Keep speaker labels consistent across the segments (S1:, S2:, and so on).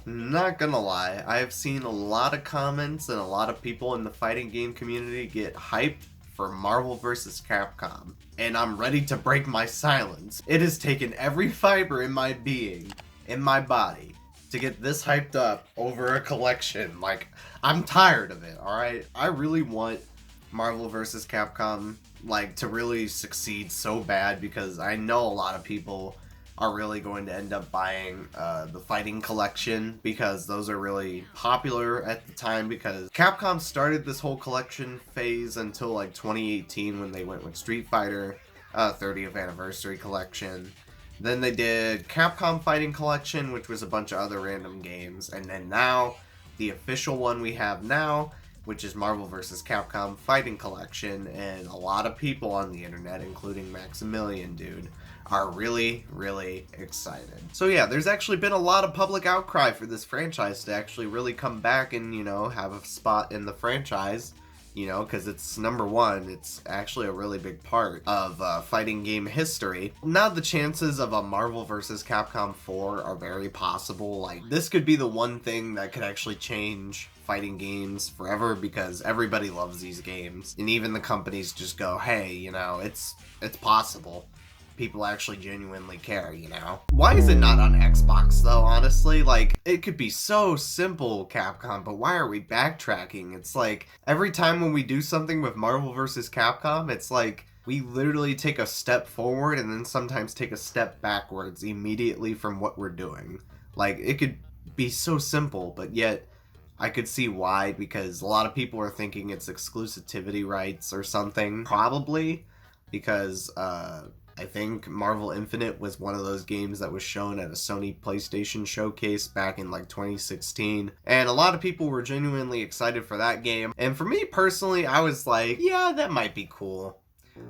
S1: Not gonna lie, I have seen a lot of comments and a lot of people in the fighting game community get hyped for Marvel vs. Capcom, and I'm ready to break my silence. It has taken every fiber in my being, in my body, to get this hyped up over a collection. Like, I'm tired of it, alright? I really want Marvel vs. Capcom, like, to really succeed so bad because I know a lot of people are really going to end up buying the fighting collection because those are really popular at the time, because Capcom started this whole collection phase until like 2018 when they went with Street Fighter 30th anniversary collection. Then they did Capcom Fighting Collection, which was a bunch of other random games, and then now the official one we have now, which is Marvel vs. Capcom Fighting Collection, and a lot of people on the internet, including Maximilian, dude, are really, really excited. So yeah, there's actually been a lot of public outcry for this franchise to actually really come back and, you know, have a spot in the franchise, you know, because it's number one. It's actually a really big part of fighting game history. Now the chances of a Marvel vs. Capcom 4 are very possible. Like, this could be the one thing that could actually change fighting games forever, because everybody loves these games, and even the companies just go, hey, you know, it's possible. People actually genuinely care, you know? Why is it not on Xbox though, honestly? Like, it could be so simple, Capcom, but why are we backtracking? It's like, every time when we do something with Marvel vs. Capcom, it's like, we literally take a step forward and then sometimes take a step backwards immediately from what we're doing. Like, it could be so simple, but yet I could see why, because a lot of people are thinking it's exclusivity rights or something. Probably, because, I think Marvel Infinite was one of those games that was shown at a Sony PlayStation showcase back in like 2016, and a lot of people were genuinely excited for that game, and for me personally, I was like, yeah, that might be cool.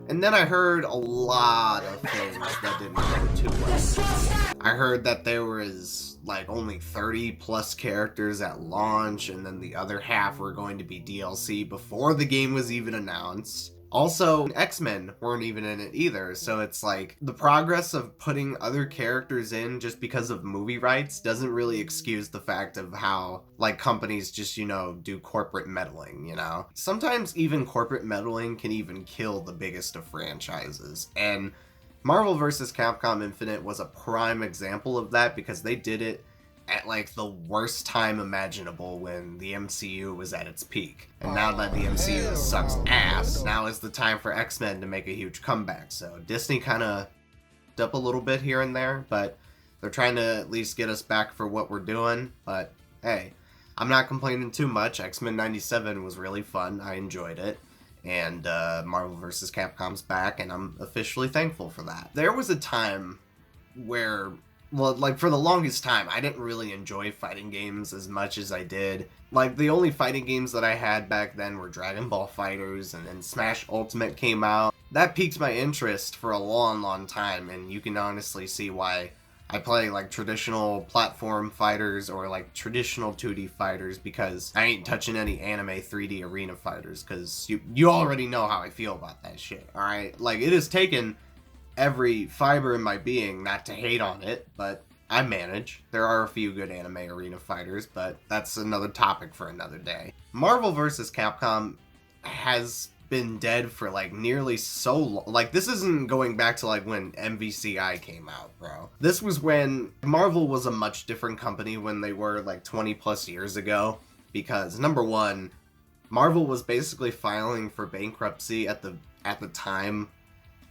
S1: And then I heard a lot of things that didn't go too well. I heard that there was like only 30 plus characters at launch, and then the other half were going to be DLC before the game was even announced. Also, X-Men weren't even in it either, so it's like, the progress of putting other characters in just because of movie rights doesn't really excuse the fact of how, like, companies just, you know, do corporate meddling, you know? Sometimes even corporate meddling can even kill the biggest of franchises, and Marvel vs. Capcom Infinite was a prime example of that, because they did it at like the worst time imaginable when the MCU was at its peak. And now that the MCU sucks ass, now is the time for X-Men to make a huge comeback. So Disney kind of up a little bit here and there, but they're trying to at least get us back for what we're doing. But hey, I'm not complaining too much. X-Men 97 was really fun. I enjoyed it. And Marvel vs. Capcom's back, and I'm officially thankful for that. There was a time where, well, like, for the longest time, I didn't really enjoy fighting games as much as I did. Like, the only fighting games that I had back then were Dragon Ball FighterZ, and then Smash Ultimate came out. That piqued my interest for a long, long time, and you can honestly see why I play, like, traditional platform fighters or, like, traditional 2D fighters, because I ain't touching any anime 3D arena fighters, because you already know how I feel about that shit, alright? Like, it has taken every fiber in my being not to hate on it, but I manage. There are a few good anime arena fighters, but that's another topic for another day. Marvel vs. Capcom has been dead for like nearly so long. Like, this isn't going back to like when MVCI came out, bro. This was when Marvel was a much different company when they were like 20 plus years ago, because number one, Marvel was basically filing for bankruptcy at the time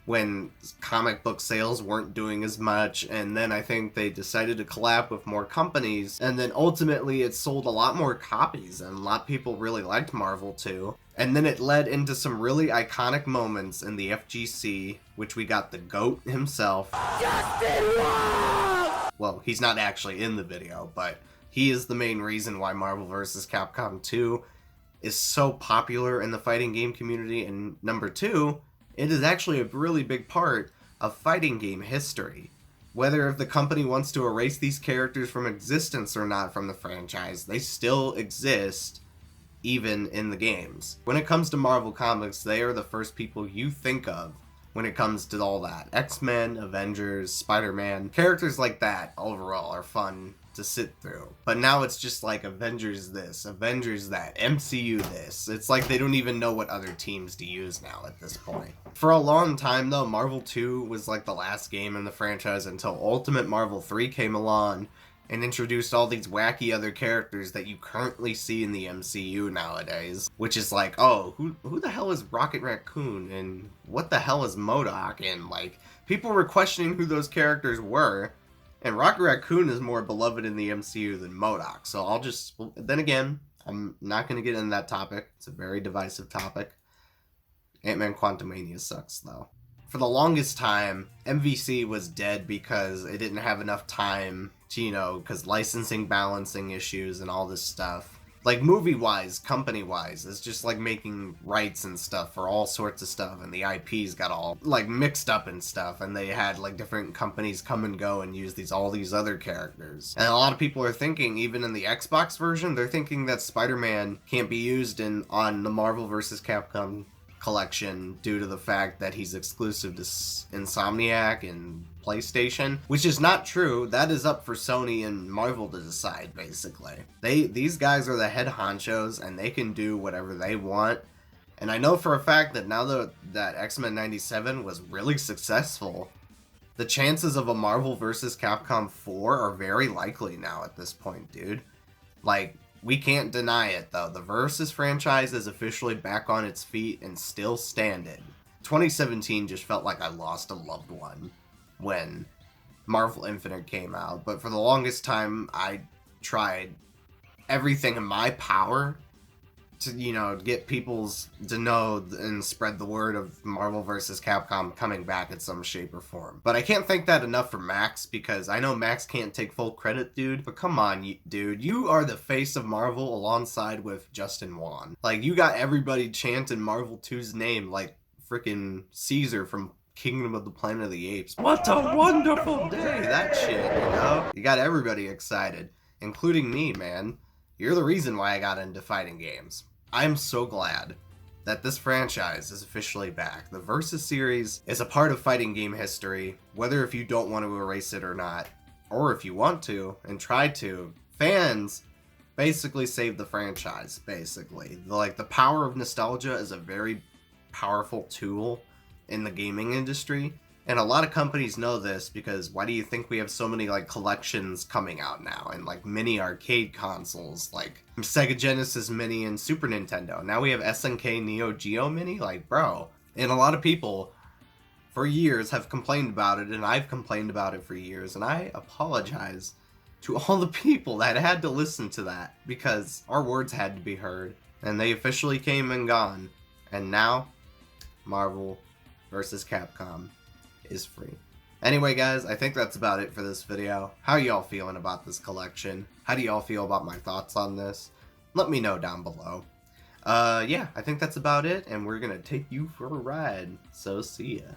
S1: when comic book sales weren't doing as much, and then I think they decided to collab with more companies, and then ultimately it sold a lot more copies, and a lot of people really liked Marvel too. And then it led into some really iconic moments in the FGC, which we got the GOAT himself. Justin Long! Well, he's not actually in the video, but he is the main reason why Marvel vs. Capcom 2 is so popular in the fighting game community, and number two, it is actually a really big part of fighting game history. Whether if the company wants to erase these characters from existence or not from the franchise, they still exist even in the games. When it comes to Marvel Comics, they are the first people you think of when it comes to all that. X-Men, Avengers, Spider-Man, characters like that overall are fun to sit through. But now it's just like Avengers this, Avengers that, MCU this. It's like they don't even know what other teams to use now at this point. For a long time though, Marvel 2 was like the last game in the franchise until Ultimate Marvel 3 came along and introduced all these wacky other characters that you currently see in the MCU nowadays. Which is like, oh, who the hell is Rocket Raccoon? And what the hell is MODOK? And like, people were questioning who those characters were. And Rocket Raccoon is more beloved in the MCU than MODOK. So I'll just, then again, I'm not going to get into that topic. It's a very divisive topic. Ant-Man Quantumania sucks though. For the longest time, MVC was dead because it didn't have enough time to, you know, because licensing, balancing issues and all this stuff. Like movie-wise, company-wise, it's just like making rights and stuff for all sorts of stuff, and the IPs got all like mixed up and stuff, and they had like different companies come and go and use all these other characters. And a lot of people are thinking, even in the Xbox version, they're thinking that Spider-Man can't be used on the Marvel vs. Capcom collection due to the fact that he's exclusive to Insomniac and PlayStation, which is not true. That is up for Sony and Marvel to decide, basically. These guys are the head honchos, and they can do whatever they want. And I know for a fact that now that X-Men 97 was really successful, the chances of a Marvel vs. Capcom 4 are very likely now at this point, dude. Like, we can't deny it, though. The Versus franchise is officially back on its feet and still standing. 2017 just felt like I lost a loved one when Marvel Infinite came out, but for the longest time, I tried everything in my power to, you know, get people's to know and spread the word of Marvel vs. Capcom coming back in some shape or form. But I can't thank that enough for Max, because I know Max can't take full credit, dude. But come on, dude. You are the face of Marvel alongside with Justin Wan. Like, you got everybody chanting Marvel 2's name like freaking Caesar from Kingdom of the Planet of the Apes. What a wonderful day! That shit, you know? You got everybody excited, including me, man. You're the reason why I got into fighting games. I'm so glad that this franchise is officially back. The Versus series is a part of fighting game history, whether if you don't want to erase it or not, or if you want to and try to. Fans basically saved the franchise, basically. Like, the power of nostalgia is a very powerful tool in the gaming industry. And a lot of companies know this, because why do you think we have so many like collections coming out now and like mini arcade consoles like Sega Genesis Mini and Super Nintendo? Now we have SNK Neo Geo Mini, like, bro. And a lot of people for years have complained about it, and I've complained about it for years, and I apologize to all the people that had to listen to that, because our words had to be heard, and they officially came and gone. And now Marvel vs. Capcom is free. Anyway, guys, I think that's about it for this video. How y'all feeling about this collection? How do y'all feel about my thoughts on this? Let me know down below. Yeah, I think that's about it, and we're gonna take you for a ride. So see ya.